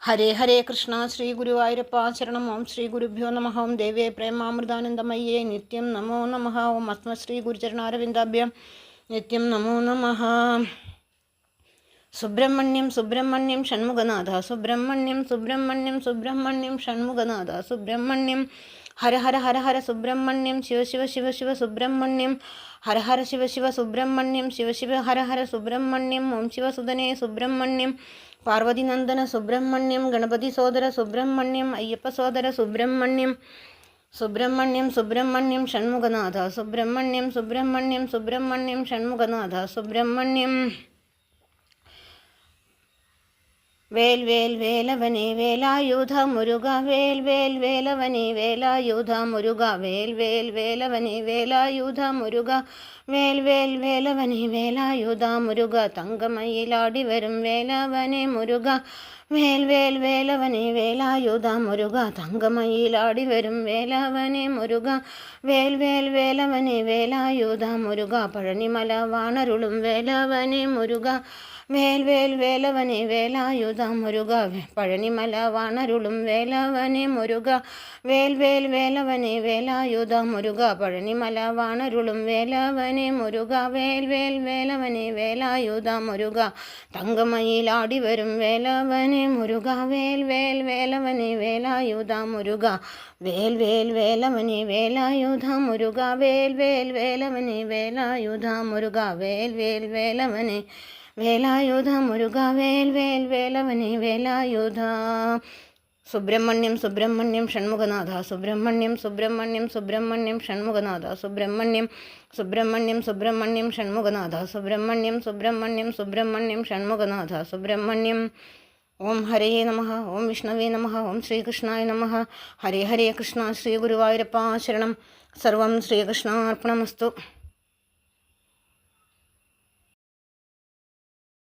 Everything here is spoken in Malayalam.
ഹരേ ഹരേ കൃഷ്ണ ശ്രീ ഗുരുവായൂരപ്പ ശരണം. ഓം ശ്രീ ഗുരുഭ്യോ നമഃ. ഓം ദേവേ പ്രേമാമൃതാനന്ദമയ്യേ നിത്യം നമോ നമഃ. ഓം അസ്മശ്രീ ഗുരുചരണാരവിന്ദാഭ്യം നിത്യം നമോ നമഃ. സുബ്രഹ്മണ്യം സുബ്രഹ്മണ്യം ഷൺമുഖനാഥ സുബ്രഹ്മണ്യം സുബ്രഹ്മണ്യം സുബ്രഹ്മണ്യം ഷൺമുഖനാഥ സുബ്രഹ്മണ്യം. ഹര ഹര ഹര ഹര സുബ്രഹ്മണ്യം ശിവ ശിവ ശിവ ശിവ സുബ്രഹ്മണ്യം. ഹര ഹര ശിവ ശിവ സുബ്രഹ്മണ്യം ശിവ ശിവ ഹര ഹര സുബ്രഹ്മണ്യം. ഓം ശിവസുതനേ സുബ്രഹ്മണ്യം പാർവതിനന്ദന സുബ്രഹ്മണ്യം ഗണപതി സോദര സുബ്രഹ്മണ്യം അയ്യപ്പ സോദര സുബ്രഹ്മണ്യം. സുബ്രഹ്മണ്യം സുബ്രഹ്മണ്യം ഷൺമുഖനാഥ സുബ്രഹ്മണ്യം സുബ്രഹ്മണ്യം സുബ്രഹ്മണ്യം ഷൺമുഖനാഥ സുബ്രഹ്മണ്യം. വേൽ വേൽ വേലവനേ വേലായുധ മുരുക വേൽ വേൽ വേലവനേ വേലായുധ മുരുക വേൽ വേൽ വേലവനേ വേലായുധ മുരുക വേൽ വേൽ വേലവനേ വേലായുധ മുരുക. തങ്കമയിലാടി വരും വേലവനേ മുരുക വേൽ വേൽ വേലവനേ വേലായുധ മുരുക. തങ്കമയിലാടി വരും വേലവനേ മുരുക വേൽ വേൽ വേലവനേ വേലായുധ മുരുക. പഴനിമല വാണരുളും വേലവനേ മുരുക വേൽ വേൽ വേലവനേ വേലായുധ മുരുക. പഴനിമല വാണരുളും വേലവനേ മുരുക വേൽ വേൽ വേലവനേ വേലായുധ മുരുക. പഴനിമല വാണരുളും വേലവനേ മുരുക വേൽ വേൽ വേലവനേ വേലായുധ മുരുക. തങ്കമയിലാടി വരും വേലവനേ മുരുക വേൽ വേൽ വേലവനേ വേലായുധ മുരുക വേൽ വേൽ വേലവനേ വേലായുധ മുരുക വേൽ വേൽ വേലവനേ വേലായുധ മുരുക വേൽ വേൽ വേലവനേ വേലായുധ മുരുക വേൽ വേൽ വേലവനേ വേലായുധ. സുബ്രഹ്മണ്യം സുബ്രഹ്മണ്യം ഷൺമുഖനാഥ സുബ്രഹ്മണ്യം സുബ്രഹ്മണ്യം സുബ്രഹ്മണ്യം ഷൺമുഖനാഥ സുബ്രഹ്മണ്യം സുബ്രഹ്മണ്യം സുബ്രഹ്മണ്യം ഷൺമുഖനാഥ സുബ്രഹ്മണ്യം സുബ്രഹ്മണ്യം സുബ്രഹ്മണ്യം ഷൺമുഖനാഥ സുബ്രഹ്മണ്യം. ഓം ഹരേ നമഃ. ഓം വിഷ്ണവേ നമഃ. ഓം ശ്രീകൃഷ്ണായ നമഃ. ഹരേ ഹരേ കൃഷ്ണ ശ്രീ ഗുരുവായൂരപ്പ ശരണം. സർവം ശ്രീകൃഷ്ണാർപ്പണമസ്തു.